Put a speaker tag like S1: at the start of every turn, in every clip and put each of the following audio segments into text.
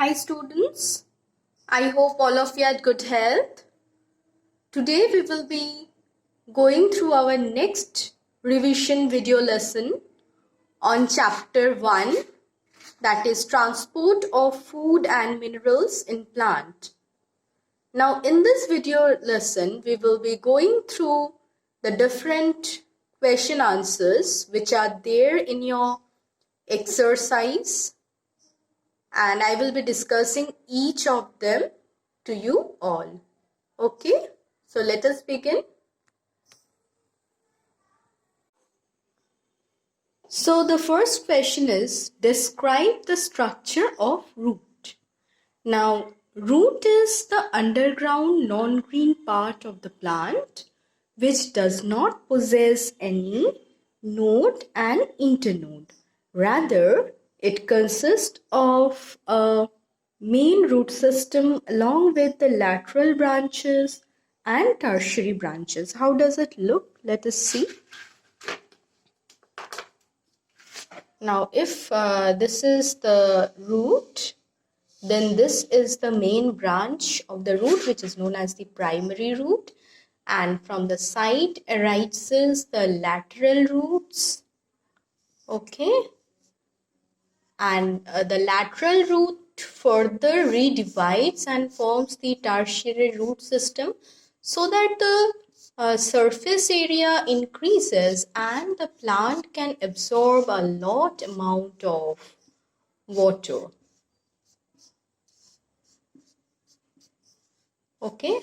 S1: Hi students, I hope all of you had good health. Today we will be going through our next revision video lesson on chapter 1, that is transport of food and minerals in plant. Now in this video lesson we will be going through the different question answers which are there in your exercise, and I will be discussing each of them to you all. Okay, so let us begin. So the first question is, describe the structure of root. Now, root is the underground non-green part of the plant which does not possess any node and internode. Rather, it consists of a main root system along with the lateral branches and tertiary branches. How does it look? Let us see. Now, if this is the root, then this is the main branch of the root, which is known as the primary root. And from the side arises the lateral roots. Okay. And the lateral root further redivides and forms the tertiary root system so that the surface area increases and the plant can absorb a lot amount of water. Okay,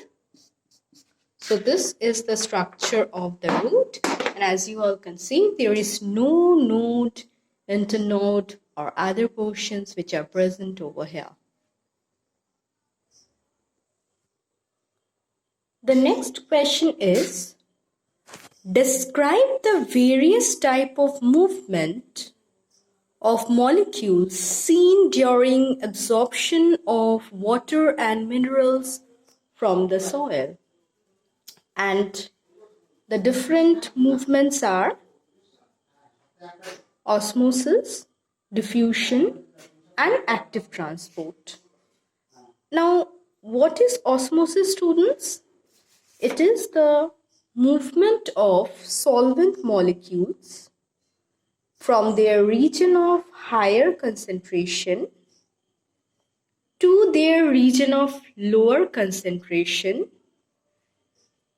S1: so this is the structure of the root, and as you all can see, there is no node, internode or other portions which are present over here. The next question is, describe the various type of movement of molecules seen during absorption of water and minerals from the soil. And the different movements are osmosis, diffusion, and active transport. Now, what is osmosis, students? It is the movement of solvent molecules from their region of higher concentration to their region of lower concentration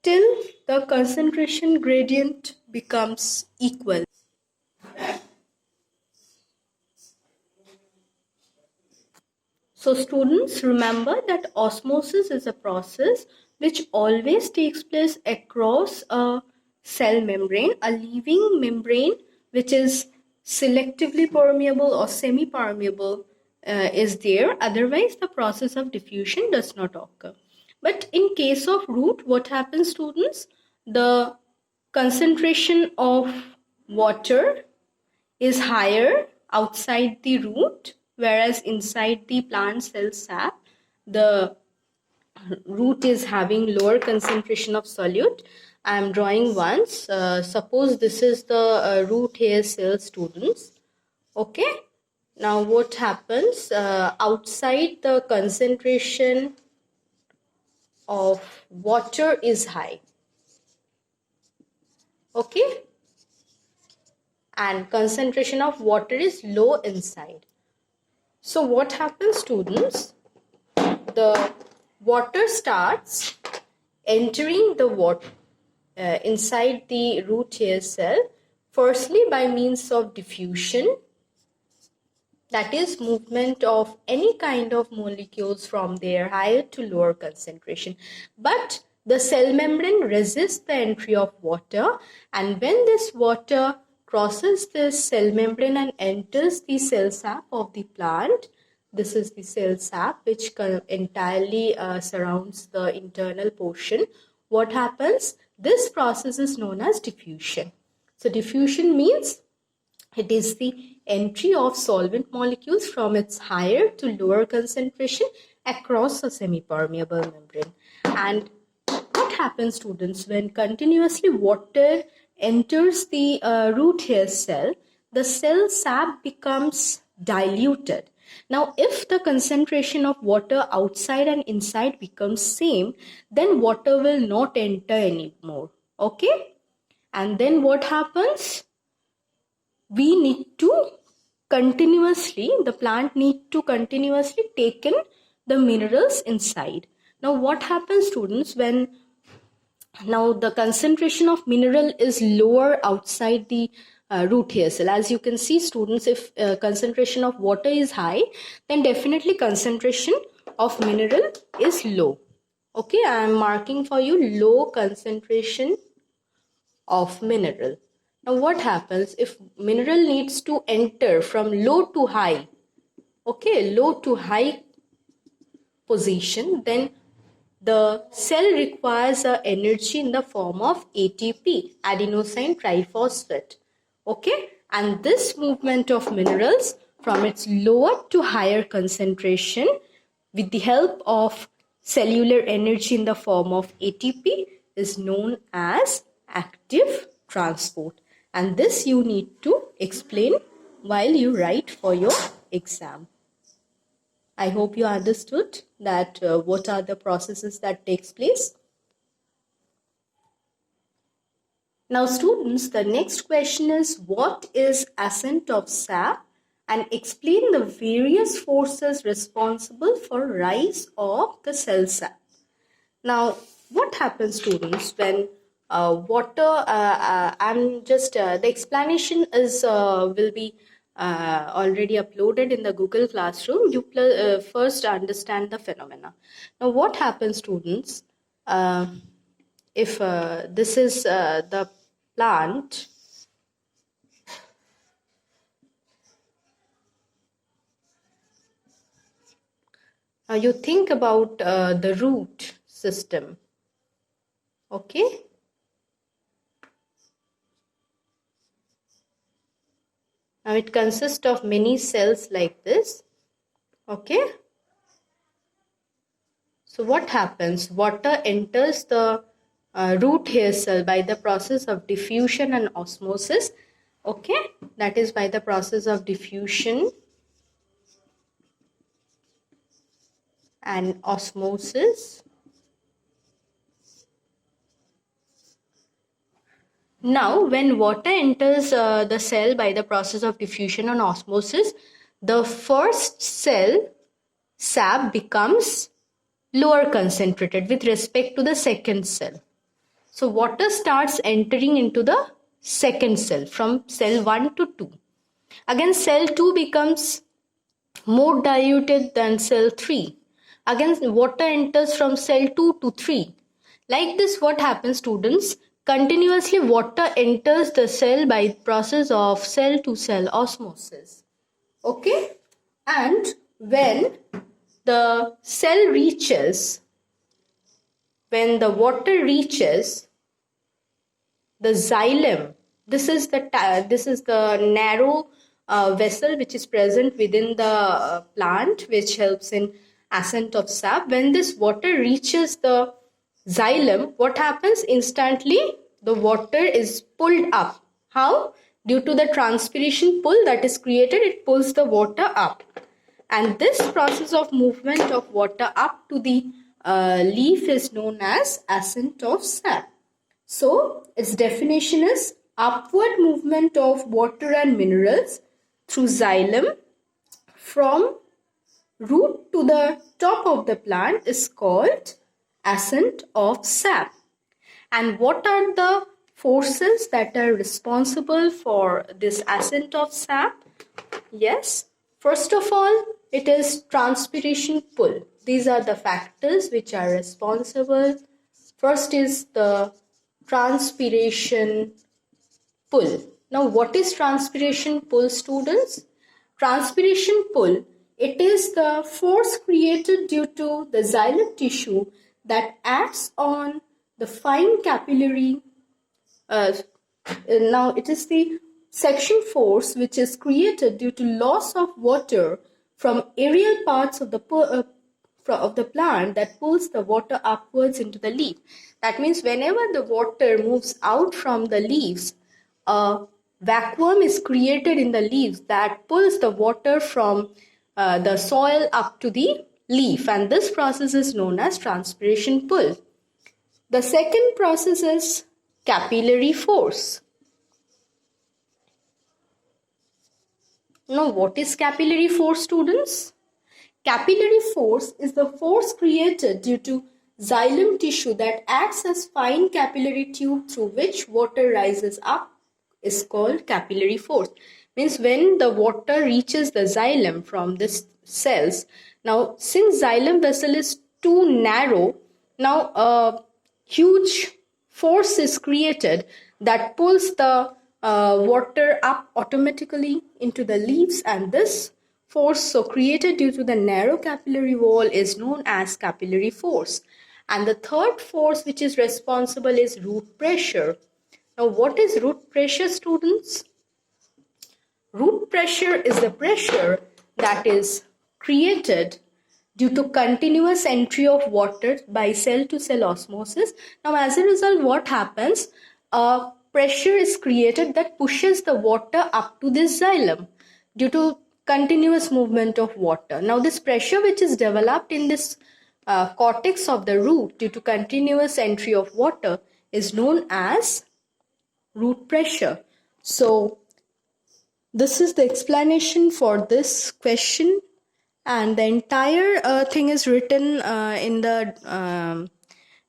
S1: till the concentration gradient becomes equal. So students, remember that osmosis is a process which always takes place across a cell membrane, a living membrane which is selectively permeable or semi-permeable is there. Otherwise, the process of diffusion does not occur. But in case of root, what happens, students? The concentration of water is higher outside the root, whereas inside the plant cell sap, the root is having lower concentration of solute. I am drawing once. Suppose this is the root hair cell, students. Okay. Now what happens? Outside, the concentration of water is high. Okay. And concentration of water is low inside. So what happens, students? The water starts entering the water inside the root hair cell, firstly by means of diffusion, that is movement of any kind of molecules from their higher to lower concentration. But the cell membrane resists the entry of water, and when this water crosses this cell membrane and enters the cell sap of the plant, this is the cell sap which entirely surrounds the internal portion. What happens? This process is known as diffusion. So diffusion means it is the entry of solvent molecules from its higher to lower concentration across a semi-permeable membrane. And what happens, students, when continuously water enters the root hair cell? The cell sap becomes diluted. Now, if the concentration of water outside and inside becomes same, then water will not enter anymore. Okay? And then what happens? We need to continuously, the plant need to continuously take in the minerals inside. Now, what happens, students, when now the concentration of mineral is lower outside the root hair cell? As you can see, students, if concentration of water is high, then definitely concentration of mineral is low. Okay, I am marking for you low concentration of mineral. Now what happens if mineral needs to enter from low to high? Okay, low to high position, then the cell requires energy in the form of ATP, adenosine triphosphate. Okay, and this movement of minerals from its lower to higher concentration with the help of cellular energy in the form of ATP is known as active transport. And this you need to explain while you write for your exam. I hope you understood that what are the processes that takes place. Now students, the next question is, what is ascent of sap, and explain the various forces responsible for rise of the cell sap. Now what happens, students, when water, the explanation is will be already uploaded in the Google Classroom. You first understand the phenomena. Now what happens, students, if this is the plant, you think about the root system. Okay, now it consists of many cells like this. Okay, so what happens? Water enters the root hair cell by the process of diffusion and osmosis. Okay, that is by the process of diffusion and osmosis. Now, when water enters the cell by the process of diffusion and osmosis, the first cell sap becomes lower concentrated with respect to the second cell. So water starts entering into the second cell from cell 1 to 2. Again, cell 2 becomes more diluted than cell 3. Again, water enters from cell 2 to 3. Like this, what happens, students? Continuously water enters the cell by process of cell to cell osmosis. Okay? And when the cell reaches, when the water reaches the xylem, this is the narrow vessel which is present within the plant, which helps in ascent of sap. When this water reaches the xylem, what happens? Instantly the water is pulled up. How? Due to the transpiration pull that is created, it pulls the water up. And this process of movement of water up to the leaf is known as ascent of sap. So its definition is upward movement of water and minerals through xylem from root to the top of the plant is called ascent of sap. And what are the forces that are responsible for this ascent of sap? Yes, first of all, it is transpiration pull. These are the factors which are responsible. First is the transpiration pull. Now, what is transpiration pull, students? Transpiration pull, it is the force created due to the xylem tissue that acts on the fine capillary. Now, it is the section force which is created due to loss of water from aerial parts of the plant that pulls the water upwards into the leaf. That means whenever the water moves out from the leaves, a vacuum is created in the leaves that pulls the water from the soil up to the leaf, and this process is known as transpiration pull. The second process is capillary force. Now, what is capillary force, students? Capillary force is the force created due to xylem tissue that acts as fine capillary tube through which water rises up is called capillary force. Means when the water reaches the xylem from this cells. Now, since xylem vessel is too narrow, now a huge force is created that pulls the water up automatically into the leaves, and this force so created due to the narrow capillary wall is known as capillary force. And the third force which is responsible is root pressure. Now, what is root pressure, students? Root pressure is the pressure that is created due to continuous entry of water by cell to cell osmosis. Now, as a result, what happens? Pressure is created that pushes the water up to this xylem due to continuous movement of water. Now, this pressure which is developed in this cortex of the root due to continuous entry of water is known as root pressure. So, this is the explanation for this question, and the entire thing is written in the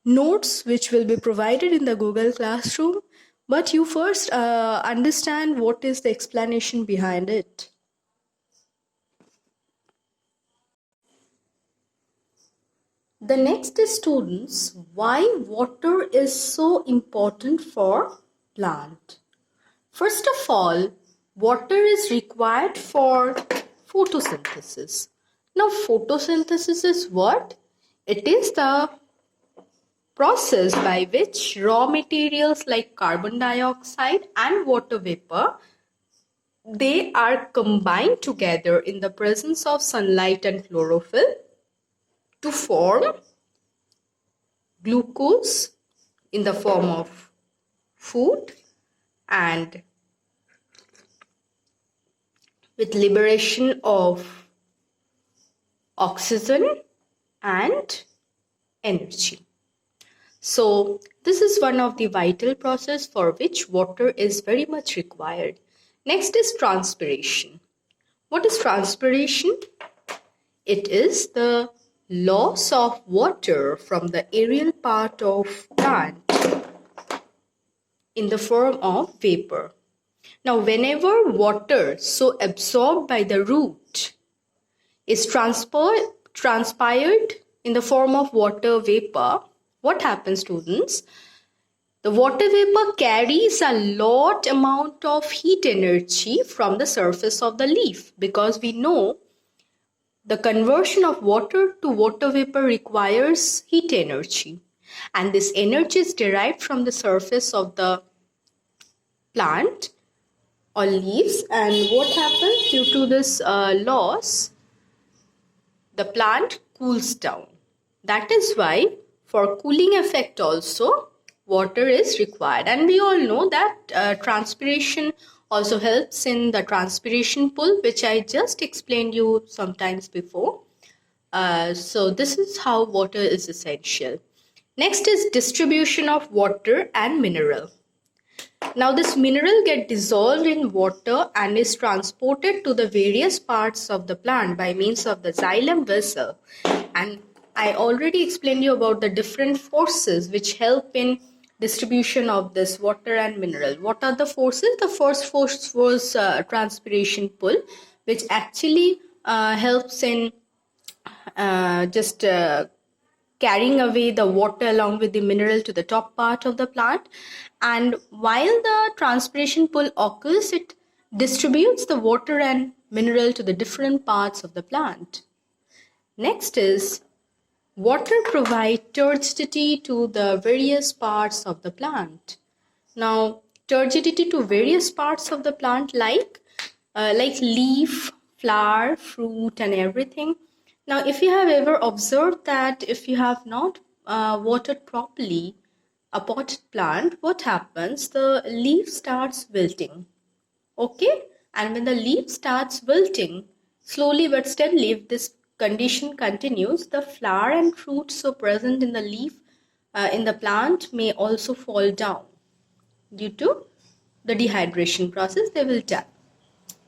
S1: notes which will be provided in the Google Classroom. But you first understand what is the explanation behind it. The next is, students, why water is so important for plant. First of all, water is required for photosynthesis. Now, photosynthesis is what? It is the process by which raw materials like carbon dioxide and water vapor, they are combined together in the presence of sunlight and chlorophyll to form glucose in the form of food, and with liberation of oxygen and energy. So this is one of the vital process for which water is very much required. Next is transpiration. What is transpiration? It is the loss of water from the aerial part of plant in the form of vapor. Now, whenever water so absorbed by the root is transpired in the form of water vapor, what happens, students? The water vapor carries a lot amount of heat energy from the surface of the leaf, because we know the conversion of water to water vapor requires heat energy, and this energy is derived from the surface of the plant or leaves. And what happens due to this loss? The plant cools down. That is why for cooling effect also water is required. And we all know that transpiration also helps in the transpiration pull, which I just explained you sometimes before. So this is how water is essential. Next is distribution of water and mineral. Now this mineral gets dissolved in water and is transported to the various parts of the plant by means of the xylem vessel. And I already explained you about the different forces which help in distribution of this water and mineral. What are the forces? The first force was transpiration pull, which actually helps in carrying away the water along with the mineral to the top part of the plant. And while the transpiration pull occurs, it distributes the water and mineral to the different parts of the plant. Next is water provides turgidity to the various parts of the plant. Now, turgidity to various parts of the plant like leaf, flower, fruit, and everything. Now, if you have ever observed that if you have not watered properly a potted plant, what happens? The leaf starts wilting. Okay, and when the leaf starts wilting, slowly but steadily, if this condition continues, the flower and fruit so present in the leaf in the plant may also fall down due to the dehydration process. They will die.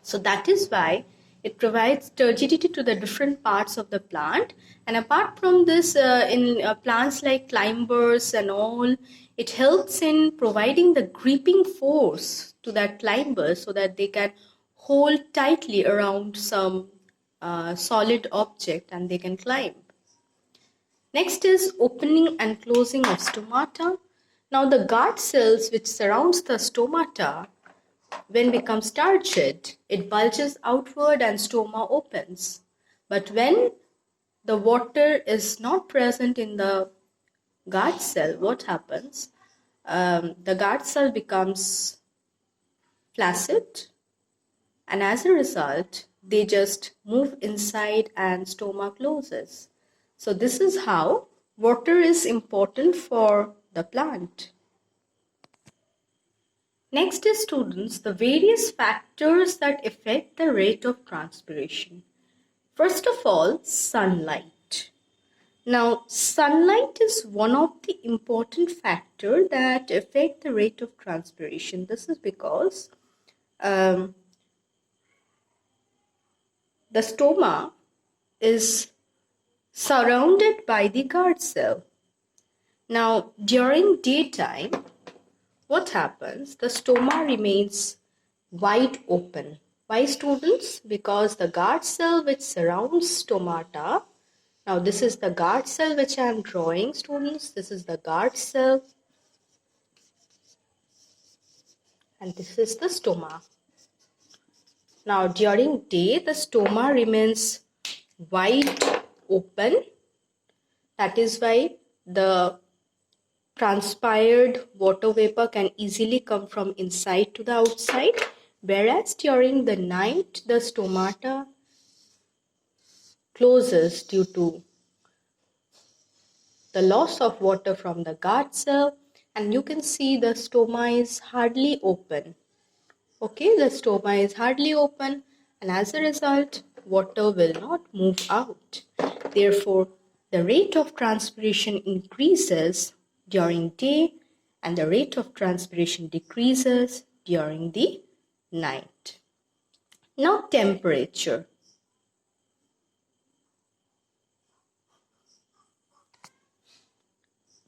S1: So that is why it provides turgidity to the different parts of the plant. And apart from this, in plants like climbers and all, it helps in providing the gripping force to that climber so that they can hold tightly around some solid object and they can climb. Next is opening and closing of stomata. Now the guard cells which surrounds the stomata, when becomes turgid, it bulges outward and stoma opens. But when the water is not present in the guard cell, what happens? The guard cell becomes flaccid, and as a result, they just move inside and stoma closes. So this is how water is important for the plant. Next is students, the various factors that affect the rate of transpiration. First of all, sunlight. Now, sunlight is one of the important factors that affect the rate of transpiration. This is because the stoma is surrounded by the guard cell. Now, during daytime, what happens? The stoma remains wide open. Why, students? Because the guard cell which surrounds stomata, now this is the guard cell which I am drawing, students. This is the guard cell and this is the stoma. Now during day, the stoma remains wide open. That is why the transpired water vapor can easily come from inside to the outside, whereas during the night the stomata closes due to the loss of water from the guard cell, and you can see the stoma is hardly open. Okay, the stoma is hardly open, and as a result water will not move out. Therefore, the rate of transpiration increases during day and the rate of transpiration decreases during the night. Now, temperature.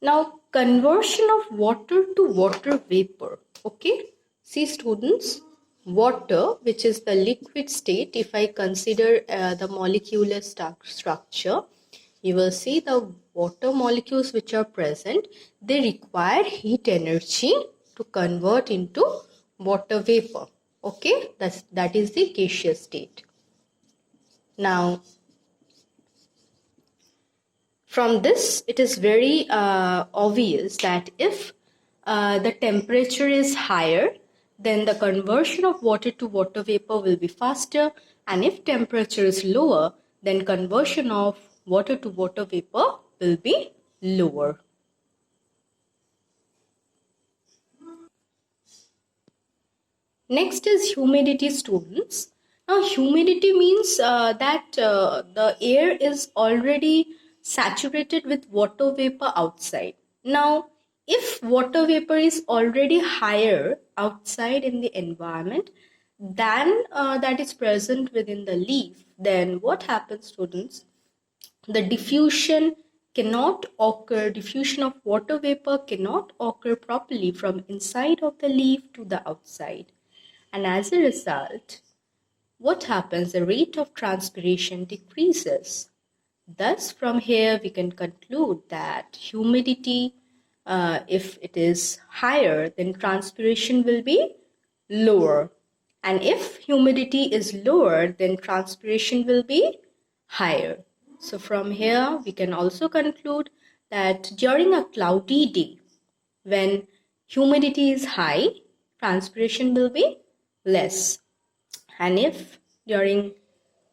S1: Now, conversion of water to water vapor. Okay, see students, water, which is the liquid state, if I consider the molecular structure, you will see the water molecules which are present, they require heat energy to convert into water vapor. Okay, that is the gaseous state. Now, from this, it is very obvious that if the temperature is higher, then the conversion of water to water vapor will be faster, and if temperature is lower, then conversion of water to water vapor will be lower. Next is humidity, students. Now, humidity means that the air is already saturated with water vapor outside. Now, if water vapor is already higher outside in the environment than that is present within the leaf, then what happens, students? The diffusion of water vapor cannot occur properly from inside of the leaf to the outside. And as a result, what happens? The rate of transpiration decreases. Thus, from here we can conclude that humidity, if it is higher, then transpiration will be lower. And if humidity is lower, then transpiration will be higher. So from here, we can also conclude that during a cloudy day, when humidity is high, transpiration will be less. And if during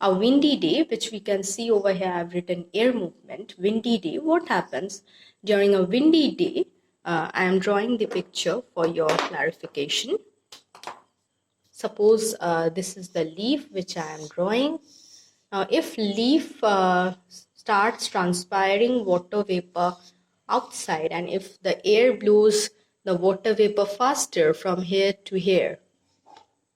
S1: a windy day, which we can see over here, I've written air movement, windy day, what happens during a windy day? I am drawing the picture for your clarification. suppose this is the leaf which I am drawing. Now, if leaf starts transpiring water vapor outside, and if the air blows the water vapor faster from here to here,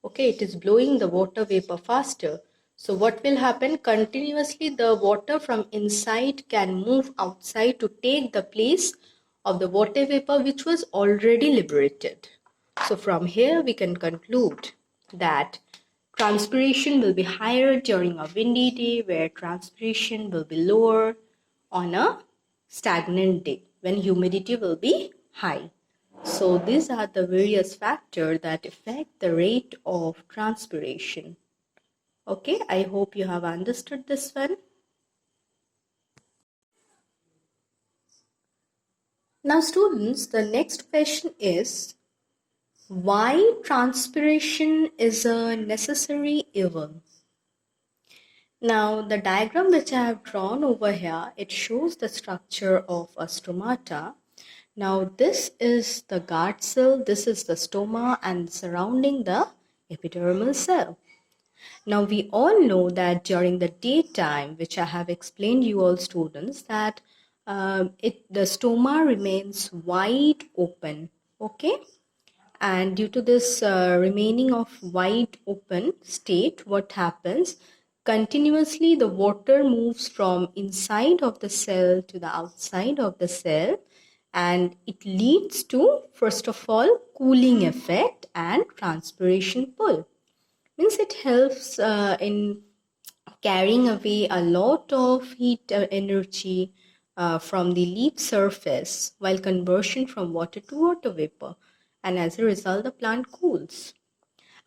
S1: okay, it is blowing the water vapor faster. So what will happen? Continuously the water from inside can move outside to take the place of the water vapor which was already liberated. So from here we can conclude that transpiration will be higher during a windy day, where transpiration will be lower on a stagnant day when humidity will be high. So these are the various factors that affect the rate of transpiration. Okay, I hope you have understood this one. Now students, the next question is, why transpiration is a necessary evil? Now the diagram which I have drawn over here, it shows the structure of a stomata. Now this is the guard cell, this is the stoma, and surrounding the epidermal cell. Now we all know that during the daytime, which I have explained you all students, that the stoma remains wide open, okay? And due to this remaining of wide open state, what happens? Continuously the water moves from inside of the cell to the outside of the cell, and it leads to, first of all, cooling effect and transpiration pull. Means it helps in carrying away a lot of heat energy from the leaf surface while conversion from water to water vapor, and as a result the plant cools.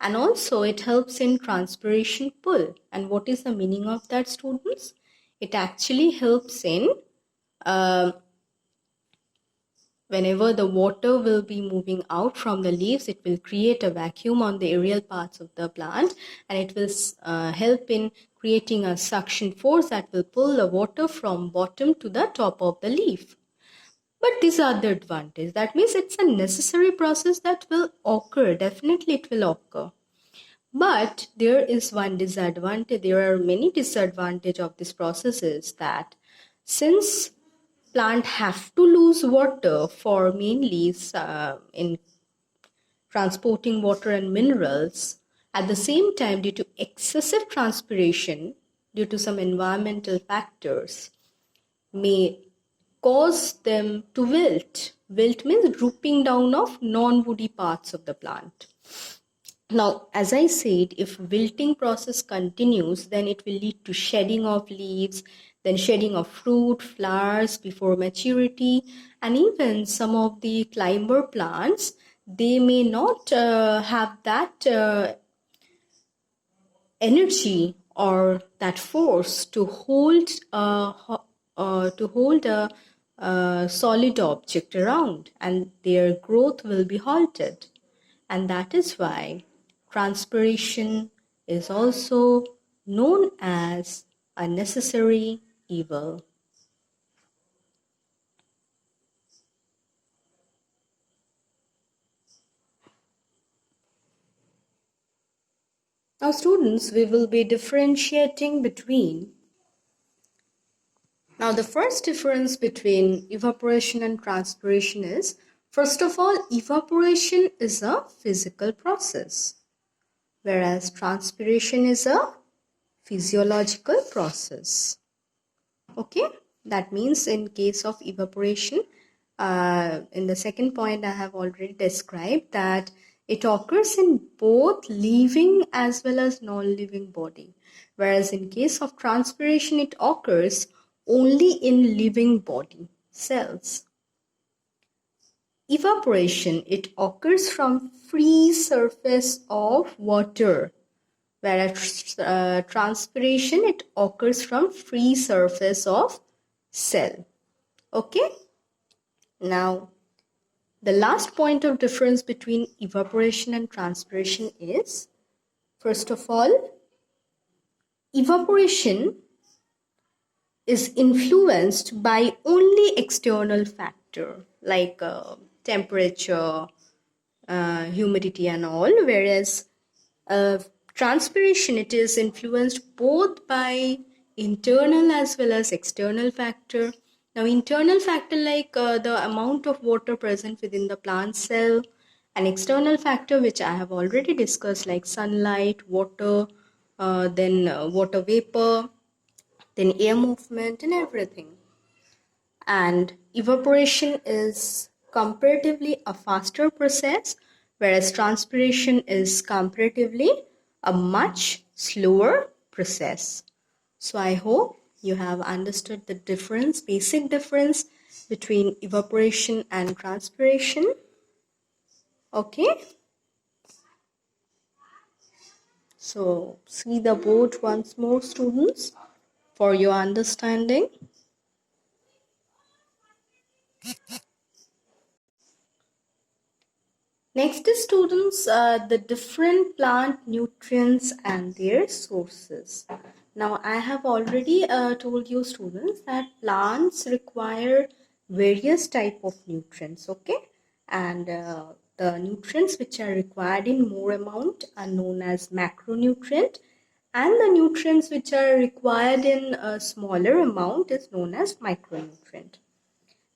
S1: And also it helps in transpiration pull. And what is the meaning of that, students? It actually helps in whenever the water will be moving out from the leaves, it will create a vacuum on the aerial parts of the plant, and it will help in creating a suction force that will pull the water from bottom to the top of the leaf. But these are the advantages. That means it's a necessary process that will occur. Definitely it will occur. But there is one disadvantage. There are many disadvantages of this process, is that since plant have to lose water for mainly in transporting water and minerals, at the same time, due to excessive transpiration, due to some environmental factors, may cause them to wilt. Wilt means drooping down of non-woody parts of the plant. Now, as I said, if wilting process continues, then it will lead to shedding of leaves, then shedding of fruit, flowers before maturity, and even some of the climber plants, they may not have that energy or that force to hold a solid object around, and their growth will be halted. And that is why transpiration is also known as a necessary evil. Now students, we will be differentiating between. Now the first difference between evaporation and transpiration is, first of all, evaporation is a physical process, whereas transpiration is a physiological process. Okay, that means in case of evaporation, in the second point I have already described that it occurs in both living as well as non-living body, whereas in case of transpiration it occurs only in living body cells. Evaporation, it occurs from free surface of water, whereas transpiration, it occurs from free surface of cell. Okay, now the last point of difference between evaporation and transpiration is, first of all, evaporation is influenced by only external factor like temperature, humidity and all, whereas uh, transpiration, it is influenced both by internal as well as external factor. Now internal factor like the amount of water present within the plant cell, an external factor which I have already discussed like sunlight, water, then water vapor, then air movement and everything. And evaporation is comparatively a faster process, whereas transpiration is comparatively a much slower process. So I hope you have understood the difference, basic difference between evaporation and transpiration. Okay, so see the board once more, students, for your understanding. Next is students, the different plant nutrients and their sources. Now I have already told you students that plants require various type of nutrients, okay? And the nutrients which are required in more amount are known as macronutrient, and the nutrients which are required in a smaller amount is known as micronutrient.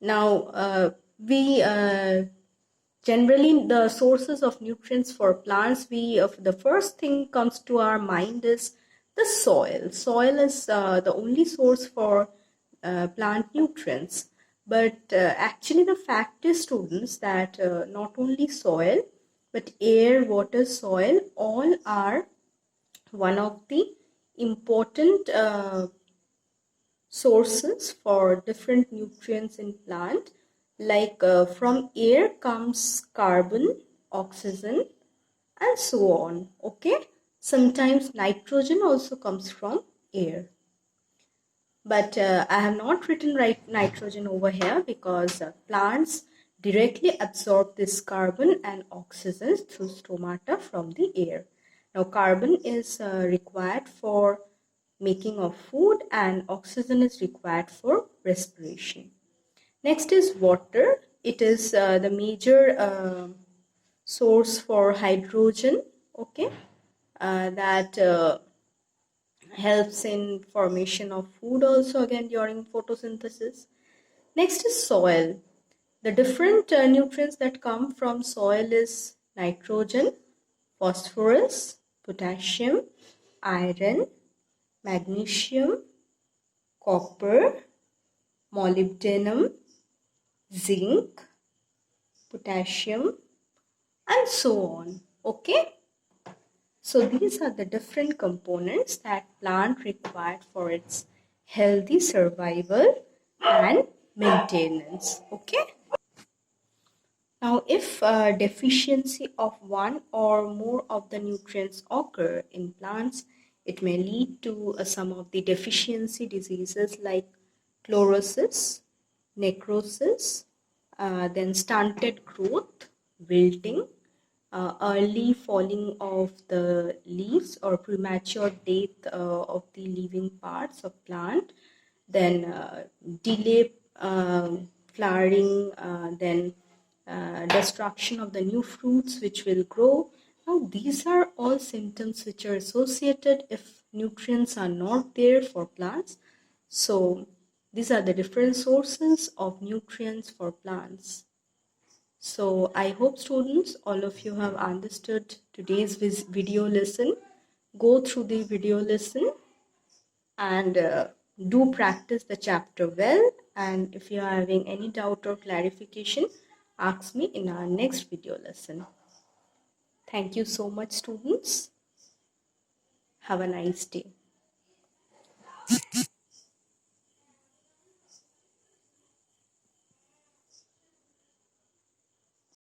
S1: Now we generally the sources of nutrients for plants, we the first thing comes to our mind is the soil is the only source for plant nutrients. But actually the fact is students that not only soil but air, water, soil, all are one of the important sources for different nutrients in plant. Like from air comes carbon, oxygen and so on. Okay, sometimes nitrogen also comes from air, but I have not written right nitrogen over here because plants directly absorb this carbon and oxygen through stomata from the air. Now carbon is required for making of food and oxygen is required for respiration. Next is water. It is the major source for hydrogen, okay, that helps in formation of food also again during photosynthesis. Next is soil. The different nutrients that come from soil is nitrogen, phosphorus, potassium, iron, magnesium, copper, molybdenum, zinc, potassium, and so on. Okay. So these are the different components that plant required for its healthy survival and maintenance. Okay. Now, if deficiency of one or more of the nutrients occur in plants, it may lead to some of the deficiency diseases like chlorosis, necrosis, then stunted growth, wilting, early falling of the leaves or premature death of the living parts of plant, then delay flowering, then destruction of the new fruits which will grow. Now these are all symptoms which are associated if nutrients are not there for plants. So these are the different sources of nutrients for plants. So I hope students, all of you have understood today's video lesson. Go through the video lesson and do practice the chapter well. And if you are having any doubt or clarification, ask me in our next video lesson. Thank you so much, students. Have a nice day.